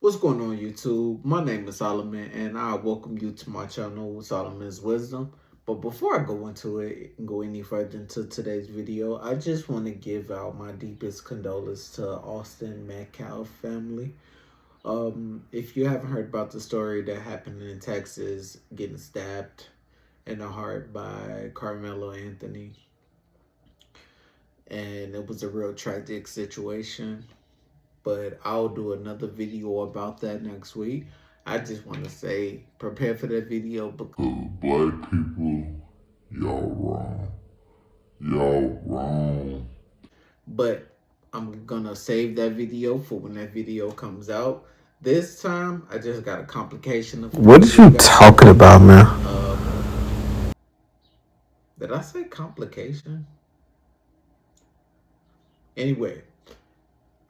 What's going on, YouTube? My name is Solomon, and I welcome you to my channel, Solomon's Wisdom. But before I go into it and go any further into today's video, I just want to give out my deepest condolences to Austin Metcalf family. If you haven't heard about the story that happened in Texas, getting stabbed in the heart by Carmelo Anthony, and it was a real tragic situation. But I'll do another video about that next week. I just want to say, prepare for that video because Black people, y'all wrong. Y'all wrong. But I'm gonna save that video for when that video comes out. This time, I just got a complication of. What are you talking about, man? Did I say complication? Anyway,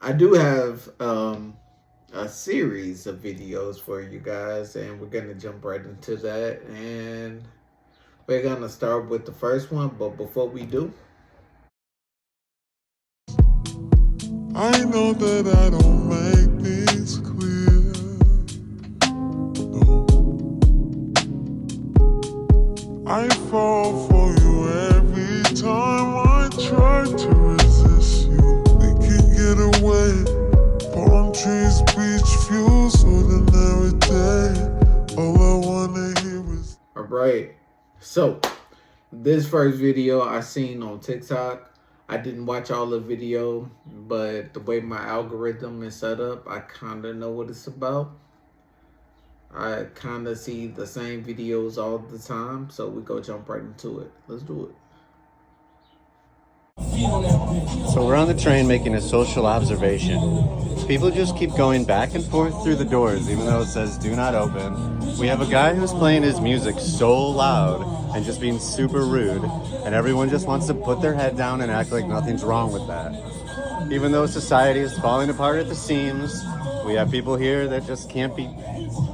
I do have a series of videos for you guys, and we're gonna jump right into that. And we're gonna start with the first one, but before we do, I know that I don't make things clear. No. I fall for you every time I try to resist you. We can get away. Palm trees, beach views, ordinary day. All I wanna hear is. Alright, so this first video I seen on TikTok. I didn't watch all the video, but the way my algorithm is set up, I kind of know what it's about. I kind of see the same videos all the time, so we go jump right into it. Let's do it. So we're on the train making a social observation. People just keep going back and forth through the doors, even though it says do not open. We have a guy who's playing his music so loud and just being super rude, and everyone just wants to put their head down and act like nothing's wrong with that. Even though society is falling apart at the seams, we have people here that just can't be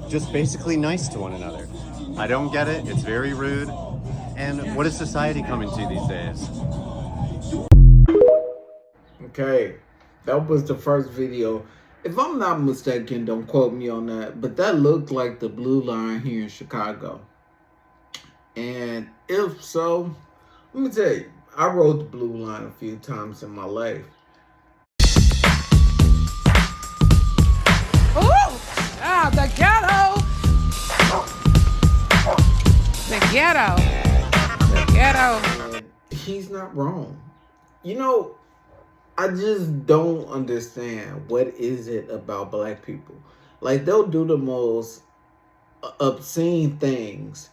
just basically nice to one another. I don't get it. It's very rude. And what is society coming to these days? Okay, that was the first video. If I'm not mistaken, don't quote me on that, but that looked like the Blue Line here in Chicago. And if so, let me tell you, I rode the Blue Line a few times in my life. The ghetto. The ghetto. The ghetto. And he's not wrong. You know, I just don't understand what is it about black people. Like, they'll do the most obscene things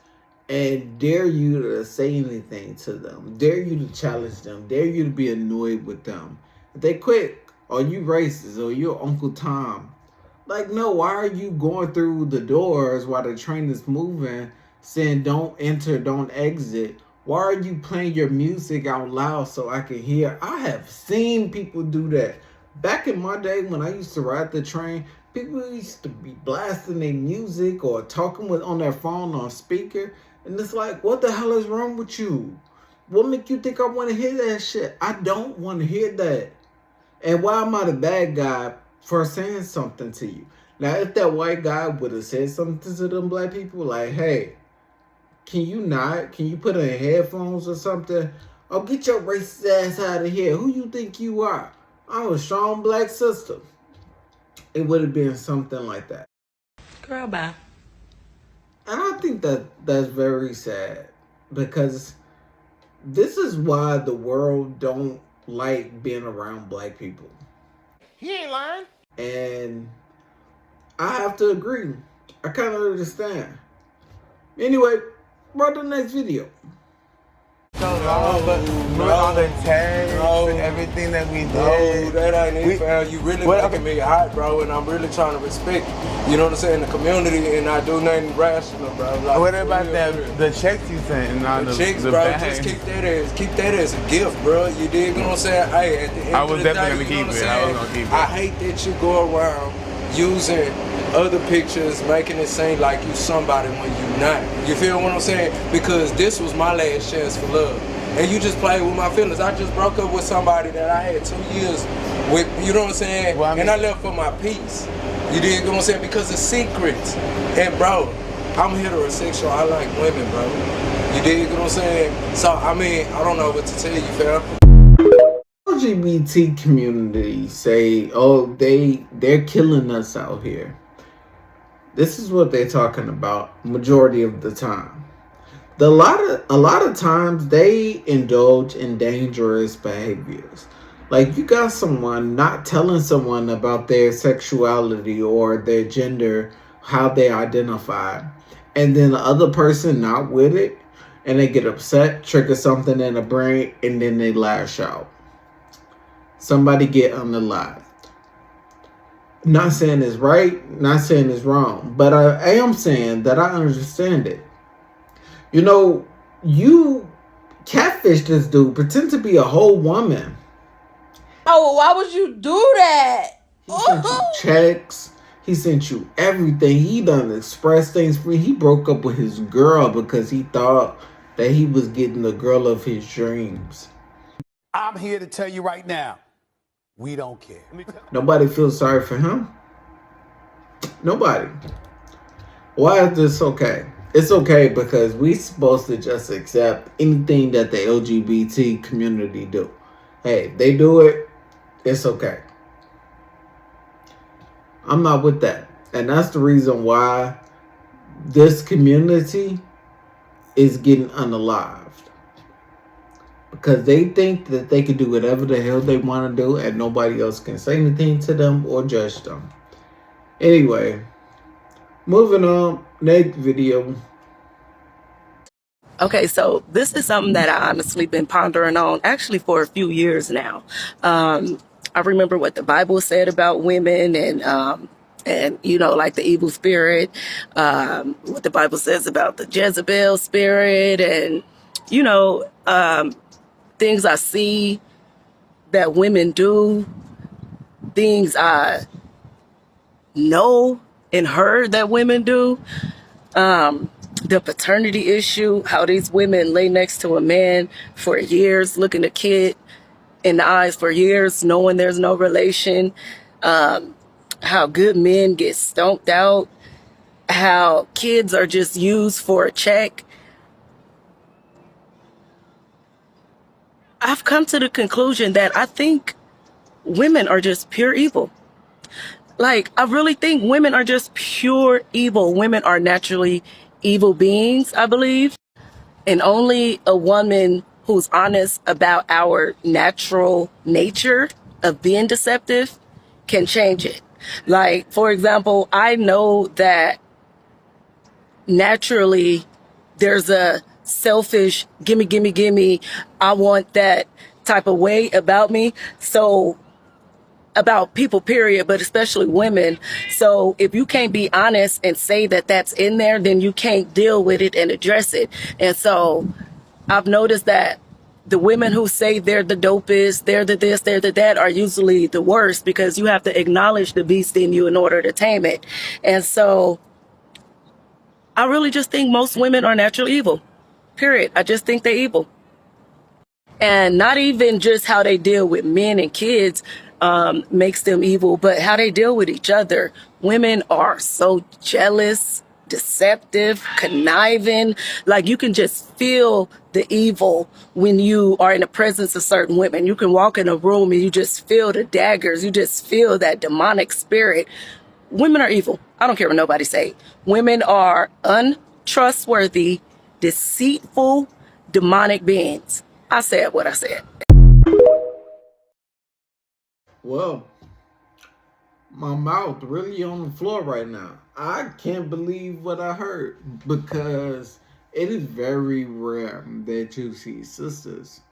and dare you to say anything to them, dare you to challenge them, dare you to be annoyed with them. If they quit, are you racist or you're Uncle Tom? Like, no, why are you going through the doors while the train is moving, saying don't enter, don't exit? Why are you playing your music out loud so I can hear? I have seen people do that. Back in my day when I used to ride the train, people used to be blasting their music or talking on their phone on speaker. And it's like, what the hell is wrong with you? What make you think I want to hear that shit? I don't want to hear that. And why am I the bad guy for saying something to you? Now, if that white guy would have said something to them black people, like, hey, can you put in headphones or something? Oh, get your racist ass out of here. Who you think you are? I'm a strong black sister. It would have been something like that. Girl, bye. And I think that's very sad, because this is why the world don't like being around black people. He ain't lying. And I have to agree. I kind of understand. Anyway, brought the next video. But on the tags and everything that we did. No, that ain't it, fam. You really making me hot, bro, and I'm really trying to respect, you know what I'm saying, the community, and not do nothing rational, bro. Like, what about the checks you sent and all the checks, bro? Just keep that as a gift, bro. You dig what I'm saying? Hey, at the end I was of the definitely day, gonna keep it. I was gonna keep it. I hate that you go around using other pictures, making it seem like you somebody when you not. You feel what I'm saying? Because this was my last chance for love. And you just played with my feelings. I just broke up with somebody that I had 2 years with, you know what I'm saying? Well, I mean- And I left for my peace. You dig what I'm saying? Because of secrets. And bro, I'm heterosexual. I like women, bro. You dig what I'm saying? So I mean, I don't know what to tell you, fam. LGBT community say, oh, they're killing us out here. This is what they're talking about majority of the time. A lot of times they indulge in dangerous behaviors. Like, you got someone not telling someone about their sexuality or their gender, how they identify, and then the other person not with it, and they get upset, trigger something in the brain, and then they lash out. Somebody get unalived. Not saying it's right, not saying it's wrong, but I am saying that I understand it. You know, you catfish this dude, pretend to be a whole woman. Oh, why would you do that? He sent you checks. He sent you everything. He done express things for you. He broke up with his girl because he thought that he was getting the girl of his dreams. I'm here to tell you right now, we don't care. Nobody feels sorry for him. Nobody. Why is this okay? It's okay because we supposed to just accept anything that the LGBT community do. Hey, they do it, it's okay. I'm not with that. And that's the reason why this community is getting unalived. Because they think that they can do whatever the hell they want to do and nobody else can say anything to them or judge them. Anyway, moving on, next video. Okay, so this is something that I honestly been pondering on actually for a few years now. I remember what the Bible said about women and you know, like the evil spirit, what the Bible says about the Jezebel spirit and, you know, things I see that women do, things I know and heard that women do. The paternity issue, how these women lay next to a man for years, looking a kid in the eyes for years, knowing there's no relation, how good men get stomped out, how kids are just used for a check. I've come to the conclusion that I think women are just pure evil. Like, I really think women are just pure evil. Women are naturally evil beings, I believe. And only a woman who's honest about our natural nature of being deceptive can change it. Like, for example, I know that naturally there's a selfish, gimme, gimme, gimme, I want that type of way about me. So, about people, period, but especially women. So if you can't be honest and say that that's in there, then you can't deal with it and address it. And so I've noticed that the women who say they're the dopest, they're the this, they're the that, are usually the worst because you have to acknowledge the beast in you in order to tame it. And so I really just think most women are naturally evil, period. I just think they're evil. And not even just how they deal with men and kids makes them evil, but how they deal with each other. Women are so jealous, deceptive, conniving. Like, you can just feel the evil when you are in the presence of certain women. You can walk in a room and you just feel the daggers. You just feel that demonic spirit. Women are evil. I don't care what nobody say. Women are untrustworthy, deceitful, demonic beings. I said what I said. Well, my mouth really on the floor right now. I can't believe what I heard because it is very rare that you see sisters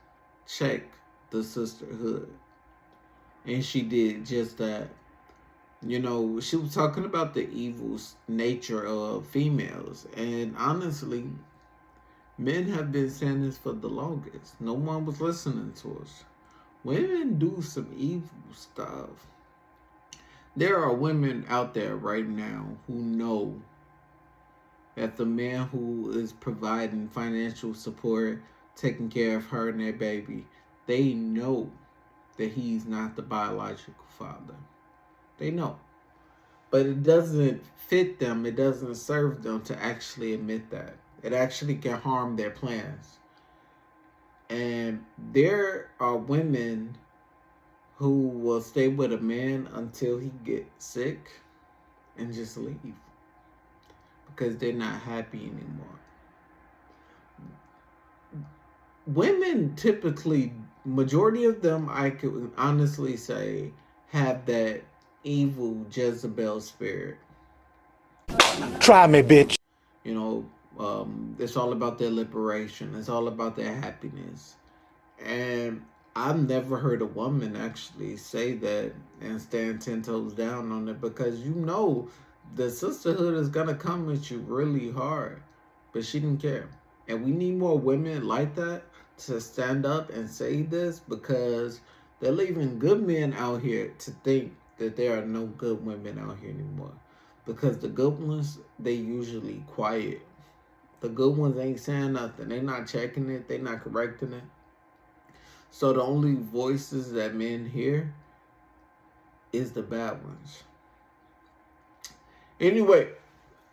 check the sisterhood. And she did just that. You know, she was talking about the evil nature of females. And honestly, men have been saying this for the longest. No one was listening to us. Women do some evil stuff. There are women out there right now who know that the man who is providing financial support, taking care of her and their baby, they know that he's not the biological father. They know. But it doesn't fit them, it doesn't serve them to actually admit that. It actually can harm their plans. And there are women who will stay with a man until he gets sick and just leave because they're not happy anymore. Women typically, majority of them, I could honestly say, have that evil Jezebel spirit. Try me, bitch. You know, it's all about their liberation. It's all about their happiness. And I've never heard a woman actually say that and stand 10 toes down on it, because you know the sisterhood is going to come at you really hard. But she didn't care. And we need more women like that to stand up and say this, because they're leaving good men out here to think that there are no good women out here anymore. Because the good ones, they usually quiet. The good ones ain't saying nothing. They're not checking it. They're not correcting it. So the only voices that men hear is the bad ones. Anyway,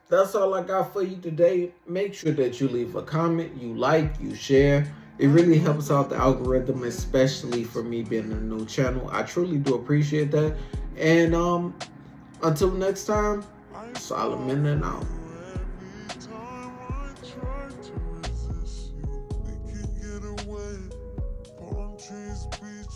that's all I got for you today. Make sure that you leave a comment, you like, you share. It really helps out the algorithm, especially for me being a new channel. I truly do appreciate that. And until next time, Solomon and out. Every time I try to resist you, we can get away. Palm trees, beach